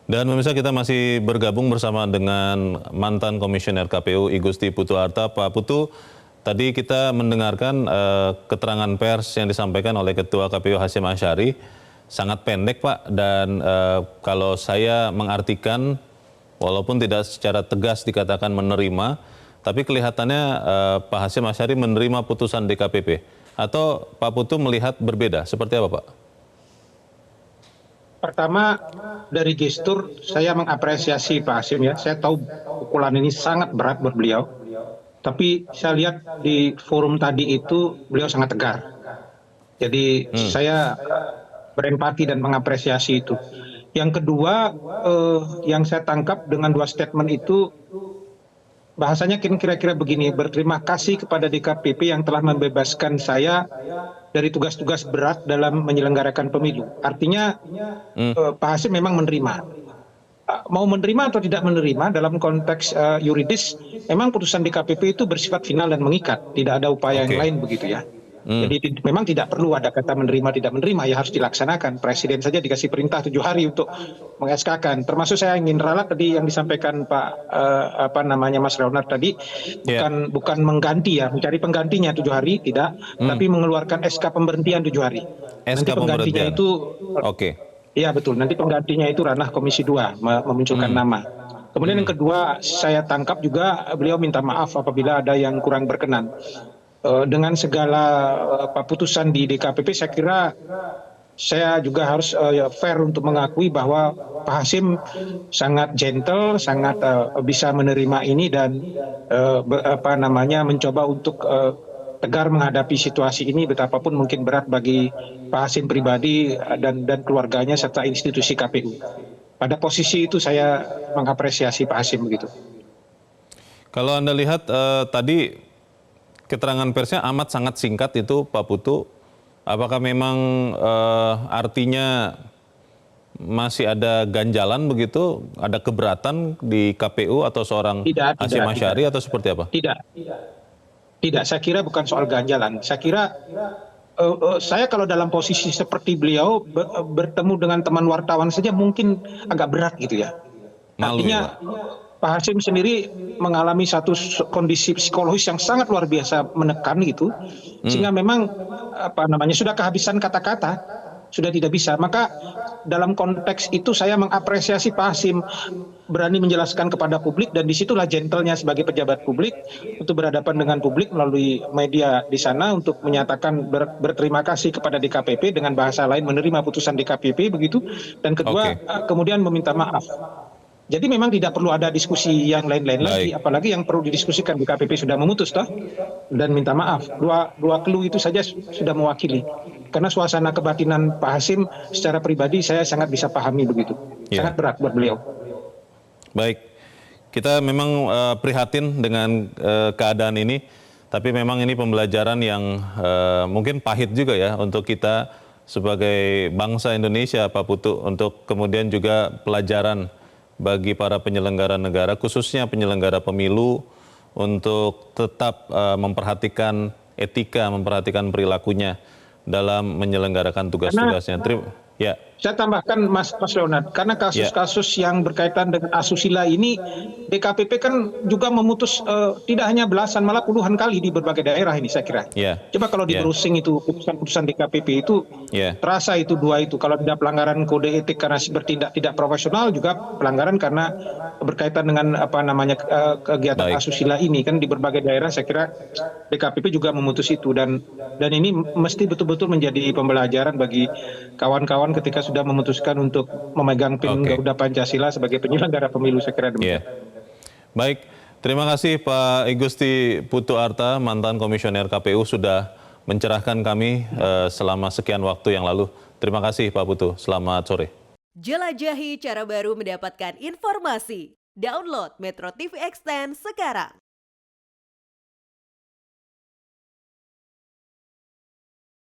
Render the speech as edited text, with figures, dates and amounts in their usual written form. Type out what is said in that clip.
Dan pemirsa, kita masih bergabung bersama dengan mantan Komisioner KPU Igusti Putu Arta. Pak Putu, tadi kita mendengarkan keterangan pers yang disampaikan oleh Ketua KPU Hasyim Asyari. Sangat pendek Pak, dan kalau saya mengartikan, walaupun tidak secara tegas dikatakan menerima, tapi kelihatannya Pak Hasyim Asyari menerima putusan DKPP. Atau Pak Putu melihat berbeda, seperti apa Pak? Pertama, dari gestur saya mengapresiasi Pak Hasyim ya. Saya tahu pukulan ini sangat berat buat beliau. Tapi saya lihat di forum tadi itu beliau sangat tegar. Jadi saya berempati dan mengapresiasi itu. Yang kedua, yang saya tangkap dengan dua statement itu, bahasanya kira-kira begini, berterima kasih kepada DKPP yang telah membebaskan saya dari tugas-tugas berat dalam menyelenggarakan pemilu. Artinya Pak Hasyim memang menerima. Mau menerima atau tidak menerima dalam konteks yuridis, memang putusan DKPP itu bersifat final dan mengikat. Tidak ada upaya yang lain begitu ya. Jadi memang tidak perlu ada kata menerima tidak menerima, ya harus dilaksanakan. Presiden saja dikasih perintah 7 hari untuk meng-SK-kan. Termasuk saya ingin ralat tadi yang disampaikan Pak Mas Leonard tadi, bukan mengganti ya, mencari penggantinya 7 hari tidak, tapi mengeluarkan SK pemberhentian 7 hari. Nanti penggantinya itu iya betul, nanti penggantinya itu ranah Komisi 2 memunculkan nama. Kemudian yang kedua, saya tangkap juga beliau minta maaf apabila ada yang kurang berkenan. Dengan segala putusan di DKPP, saya kira saya juga harus fair untuk mengakui bahwa Pak Hasyim sangat gentle, sangat bisa menerima ini dan mencoba untuk tegar menghadapi situasi ini, betapapun mungkin berat bagi Pak Hasyim pribadi dan keluarganya serta institusi KPU. Pada posisi itu saya mengapresiasi Pak Hasyim begitu. Kalau Anda lihat tadi keterangan persnya amat sangat singkat itu Pak Putu, apakah memang artinya masih ada ganjalan begitu, ada keberatan di KPU atau seorang Hasyim Asyari atau seperti apa? Tidak, saya kira bukan soal ganjalan. Saya kira saya kalau dalam posisi seperti beliau bertemu dengan teman wartawan saja mungkin agak berat gitu ya. Artinya Pak Hasyim sendiri mengalami satu kondisi psikologis yang sangat luar biasa menekan gitu, sehingga memang sudah kehabisan kata-kata, sudah tidak bisa. Maka dalam konteks itu saya mengapresiasi Pak Hasyim berani menjelaskan kepada publik, dan disitulah gentlenya sebagai pejabat publik untuk berhadapan dengan publik melalui media di sana untuk menyatakan berterima kasih kepada DKPP, dengan bahasa lain menerima putusan DKPP begitu, dan kedua kemudian meminta maaf. Jadi memang tidak perlu ada diskusi yang lain-lain lagi, apalagi yang perlu didiskusikan DKPP sudah memutus toh, dan minta maaf. Dua clue itu saja sudah mewakili. Karena suasana kebatinan Pak Hasyim secara pribadi saya sangat bisa pahami begitu. Sangat berat buat beliau. Baik, kita memang prihatin dengan keadaan ini, tapi memang ini pembelajaran yang mungkin pahit juga ya untuk kita sebagai bangsa Indonesia, Pak Putu, untuk kemudian juga pelajaran bagi para penyelenggara negara, khususnya penyelenggara pemilu, untuk tetap memperhatikan etika, memperhatikan perilakunya dalam menyelenggarakan tugas-tugasnya. Saya tambahkan Mas Leonard, karena kasus-kasus yang berkaitan dengan asusila ini, DKPP kan juga memutus tidak hanya belasan, malah puluhan kali di berbagai daerah ini saya kira. Coba kalau di browsing itu putusan-putusan DKPP itu terasa itu dua itu. Kalau tidak pelanggaran kode etik karena bertindak tidak profesional, juga pelanggaran karena berkaitan dengan kegiatan asusila ini kan di berbagai daerah. Saya kira DKPP juga memutus itu, dan ini mesti betul-betul menjadi pembelajaran bagi kawan-kawan ketika sudah memutuskan untuk memegang pin Garuda Pancasila sebagai penyelenggara pemilu, saya kira demikian. Baik, terima kasih Pak Igusti Putu Arta, mantan Komisioner KPU, sudah mencerahkan kami selama sekian waktu yang lalu. Terima kasih Pak Putu, selamat sore. Jelajahi cara baru mendapatkan informasi. Download Metro TV Extend sekarang.